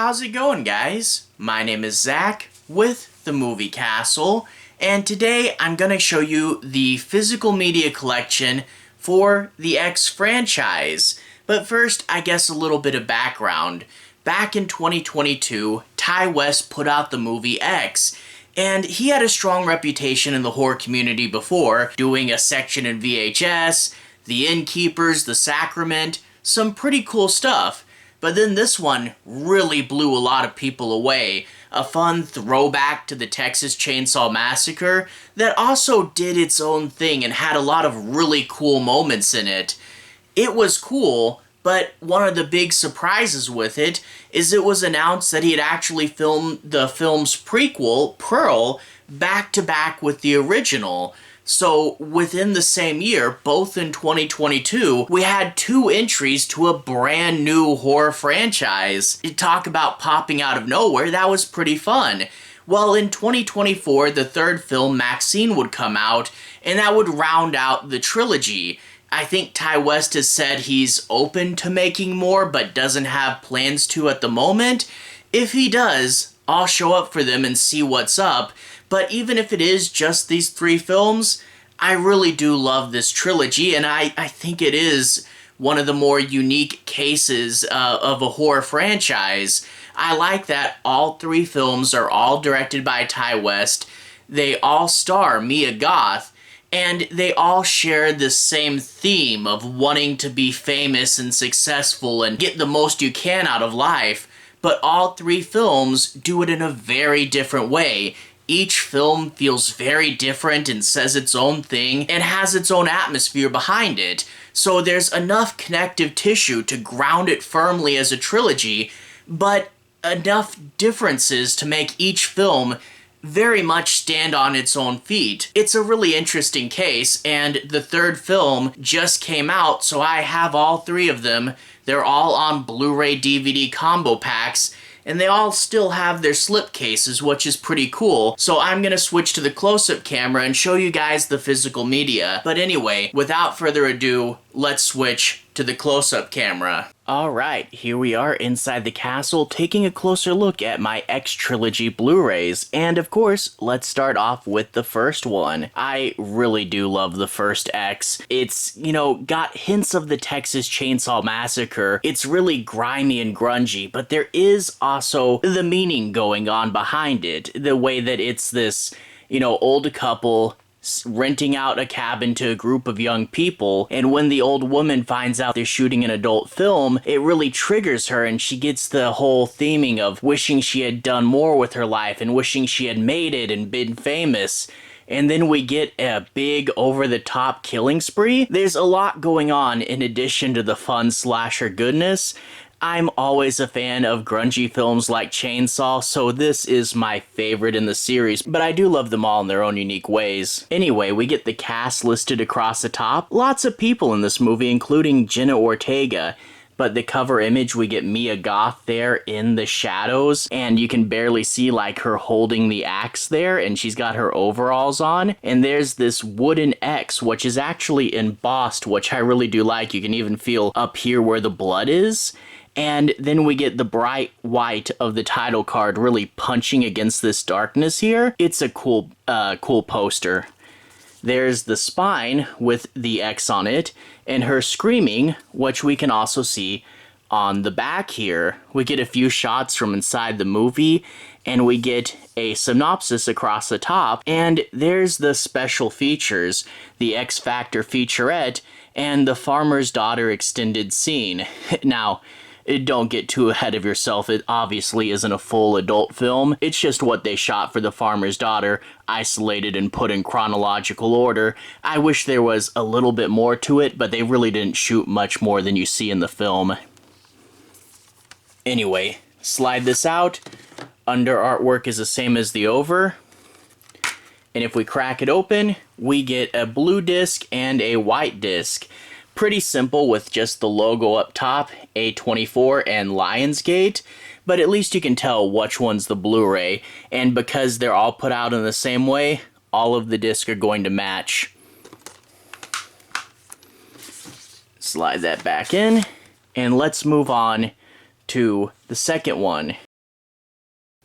how's it going, guys? My name is Zach with the Movie Castle, and today I'm going to show you the physical media collection for the X franchise. But first, I guess a little bit of background. Back in 2022, Ty West put out the movie X, and he had a strong reputation in the horror community before, doing a section in VHS, The Innkeepers, The Sacrament, some pretty cool stuff. But then this one really blew a lot of people away. A fun throwback to the Texas Chainsaw Massacre that also did its own thing and had a lot of really cool moments in it. It was cool, but one of the big surprises with it is it was announced that he had actually filmed the film's prequel, Pearl, back-to-back with the original. So within the same year, both in 2022, we had two entries to a brand new horror franchise. You talk about popping out of nowhere, that was pretty fun. Well, in 2024, the third film, MaXXXine, would come out, and that would round out the trilogy. I think Ty West has said he's open to making more, but doesn't have plans to at the moment. If he does, I'll show up for them and see what's up. But even if it is just these three films, I really do love this trilogy, and I think it is one of the more unique cases of a horror franchise. I like that all three films are all directed by Ty West. They all star Mia Goth, and they all share the same theme of wanting to be famous and successful and get the most you can out of life. But all three films do it in a very different way. Each film feels very different and says its own thing and has its own atmosphere behind it. So there's enough connective tissue to ground it firmly as a trilogy, but enough differences to make each film very much stand on its own feet. It's a really interesting case, and the third film just came out, so I have all three of them. They're all on Blu-ray DVD combo packs, and they all still have their slipcases, which is pretty cool. So I'm gonna switch to the close-up camera and show you guys the physical media. But anyway, without further ado, let's switch to the close-up camera. Alright, here we are inside the castle taking a closer look at my X Trilogy Blu-rays, and of course, let's start off with the first one. I really do love the first X. It's, got hints of the Texas Chainsaw Massacre. It's really grimy and grungy, but there is also the meaning going on behind it. The way that it's this, old couple renting out a cabin to a group of young people, and when the old woman finds out they're shooting an adult film, it really triggers her, and she gets the whole theming of wishing she had done more with her life and wishing she had made it and been famous. And then we get a big over-the-top killing spree. There's a lot going on in addition to the fun slasher goodness. I'm always a fan of grungy films like Chainsaw, so this is my favorite in the series, but I do love them all in their own unique ways. Anyway, we get the cast listed across the top. Lots of people in this movie, including Jenna Ortega. But the cover image, we get Mia Goth there in the shadows, and you can barely see her holding the axe there, and she's got her overalls on. And there's this wooden X, which is actually embossed, which I really do like. You can even feel up here where the blood is. And then we get the bright white of the title card really punching against this darkness here. It's a cool poster. There's the spine with the X on it, and her screaming, which we can also see on the back here. We get a few shots from inside the movie, and we get a synopsis across the top, and there's the special features, the X Factor featurette, and the Farmer's Daughter extended scene. Now, don't get too ahead of yourself. It obviously isn't a full adult film. It's just what they shot for The Farmer's Daughter, isolated and put in chronological order. I wish there was a little bit more to it, but they really didn't shoot much more than you see in the film. Anyway, slide this out. Under artwork is the same as the over. And if we crack it open, we get a blue disc and a white disc. Pretty simple with just the logo up top, A24 and Lionsgate, but at least you can tell which one's the Blu-ray, and because they're all put out in the same way, all of the discs are going to match. Slide that back in, and let's move on to the second one.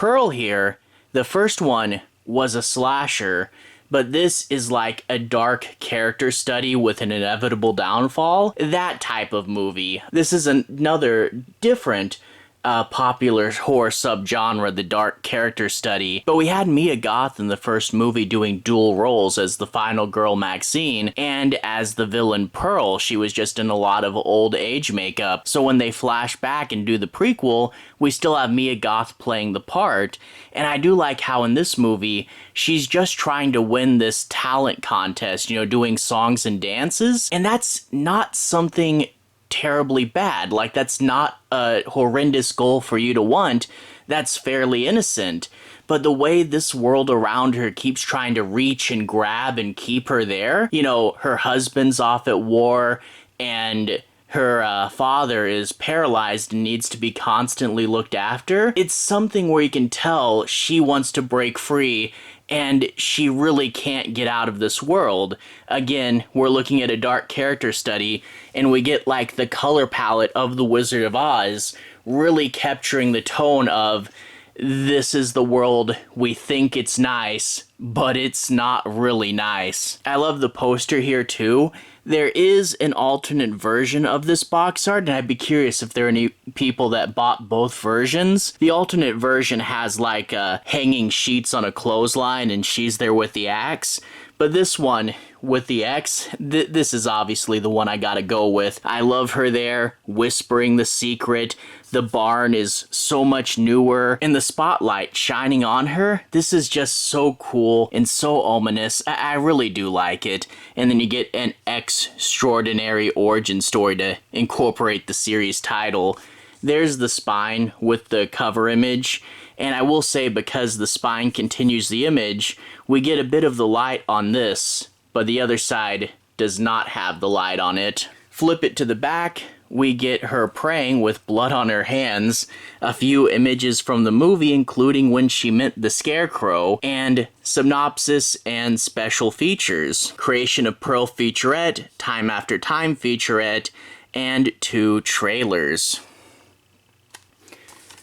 Pearl here, the first one was a slasher, but this is like a dark character study with an inevitable downfall. That type of movie. This is another different popular horror subgenre, the dark character study. But we had Mia Goth in the first movie doing dual roles as the final girl MaXXXine and as the villain Pearl. She was just in a lot of old age makeup. So when they flash back and do the prequel, we still have Mia Goth playing the part. And I do like how in this movie, she's just trying to win this talent contest, you know, doing songs and dances. And that's not something terribly bad. Like, that's not a horrendous goal for you to want. That's fairly innocent. But the way this world around her keeps trying to reach and grab and keep her there, you know, her husband's off at war and her father is paralyzed and needs to be constantly looked after. It's something where you can tell she wants to break free and she really can't get out of this world. Again, we're looking at a dark character study, and we get like the color palette of The Wizard of Oz, really capturing the tone of, this is the world, we think it's nice, but it's not really nice. I love the poster here too. There is an alternate version of this box art, and I'd be curious if there are any people that bought both versions. The alternate version has like hanging sheets on a clothesline, and she's there with the axe. But this one with the X, this is obviously the one I gotta go with. I love her there, whispering the secret. The barn is so much newer, and the spotlight shining on her. This is just so cool and so ominous. I really do like it. And then you get an extraordinary origin story to incorporate the series title. There's the spine with the cover image. And I will say, because the spine continues the image, we get a bit of the light on this, but the other side does not have the light on it. Flip it to the back, we get her praying with blood on her hands, a few images from the movie, including when she met the Scarecrow, and synopsis and special features. Creation of Pearl featurette, Time After Time featurette, and 2 trailers.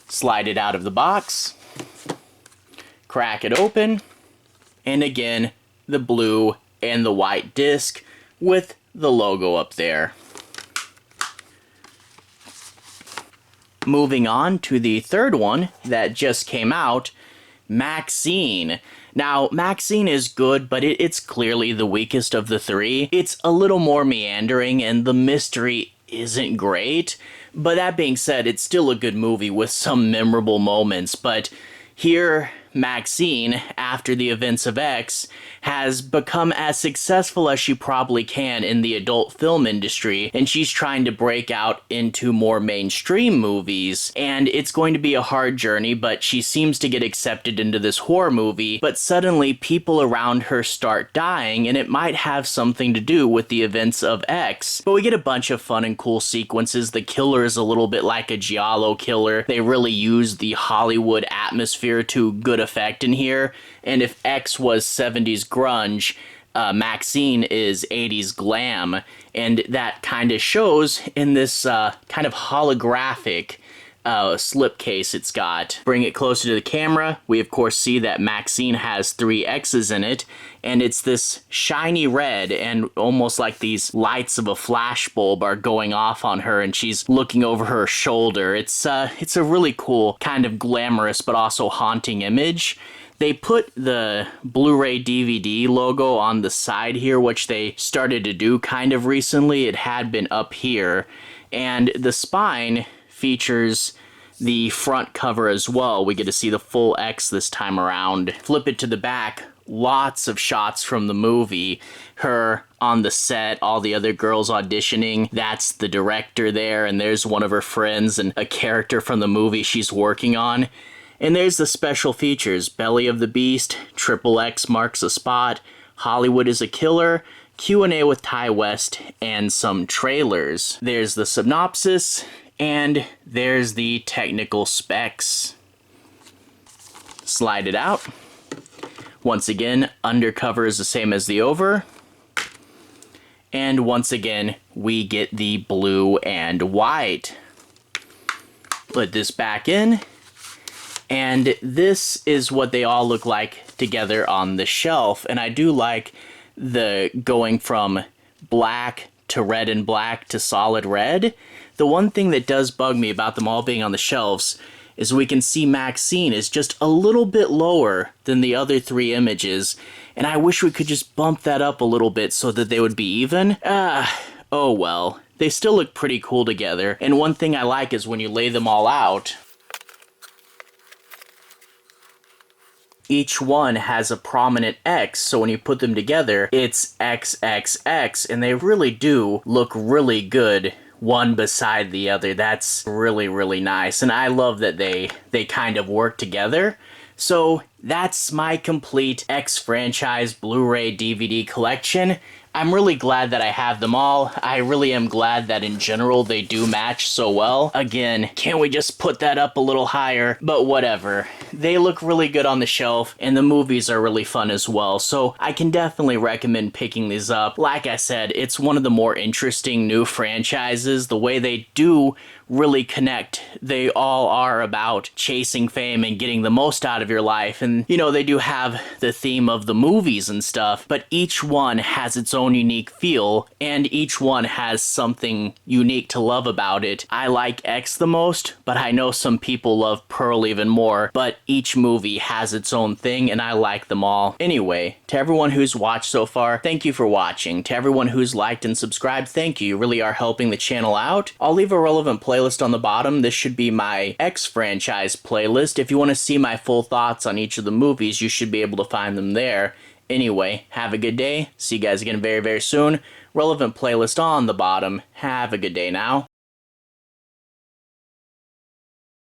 Slide it out of the box, crack it open, and again, the blue and the white disc with the logo up there. Moving on to the third one that just came out, MaXXXine. Now, MaXXXine is good, but it's clearly the weakest of the 3. It's a little more meandering, and the mystery isn't great. But that being said, it's still a good movie with some memorable moments. But here, MaXXXine, after the events of X, has become as successful as she probably can in the adult film industry, and she's trying to break out into more mainstream movies. And it's going to be a hard journey, but she seems to get accepted into this horror movie, but suddenly people around her start dying, and it might have something to do with the events of X. But we get a bunch of fun and cool sequences. The killer is a little bit like a giallo killer. They really use the Hollywood atmosphere to good effect in here. And if X was 70s grunge, MaXXXine is 80s glam, and that kind of shows in this kind of holographic slipcase it's got. Bring it closer to the camera, we of course see that MaXXXine has 3 X's in it, and it's this shiny red, and almost like these lights of a flashbulb are going off on her, and she's looking over her shoulder. It's a really cool, kind of glamorous but also haunting image. They put the Blu-ray DVD logo on the side here, which they started to do kind of recently. It had been up here. And the spine features the front cover as well. We get to see the full X this time around. Flip it to the back. Lots of shots from the movie. Her on the set, all the other girls auditioning. That's the director there, and there's one of her friends and a character from the movie she's working on. And there's the special features. Belly of the Beast, Triple X marks a spot, Hollywood is a killer, Q&A with Ty West, and some trailers. There's the synopsis, and there's the technical specs. Slide it out. Once again, undercover is the same as the over. And once again, we get the blue and white. Put this back in. And this is what they all look like together on the shelf. And I do like the going from black to red and black to solid red. The one thing that does bug me about them all being on the shelves is we can see MaXXXine is just a little bit lower than the other three images, and I wish we could just bump that up a little bit so that they would be even. Oh well. They still look pretty cool together, and one thing I like is when you lay them all out, each one has a prominent X, so when you put them together, it's XXX, and they really do look really good one beside the other. That's really, really nice, and I love that they kind of work together. So that's my complete X franchise Blu-ray DVD collection. I'm really glad that I have them all. I really am glad that in general they do match so well. Again, can't we just put that up a little higher? But whatever. They look really good on the shelf, and the movies are really fun as well, so I can definitely recommend picking these up. Like I said, it's one of the more interesting new franchises. The way they do really connect. They all are about chasing fame and getting the most out of your life, and you know, they do have the theme of the movies and stuff, but each one has its own unique feel, and each one has something unique to love about it. I like X the most, but I know some people love Pearl even more, but each movie has its own thing, and I like them all. Anyway, to everyone who's watched so far, thank you for watching. To everyone who's liked and subscribed, thank you. You really are helping the channel out. I'll leave a relevant playlist on the bottom. This should be my X franchise playlist. If you want to see my full thoughts on each of the movies, you should be able to find them there. Anyway, have a good day. See you guys again very, very soon. Relevant playlist on the bottom. Have a good day now.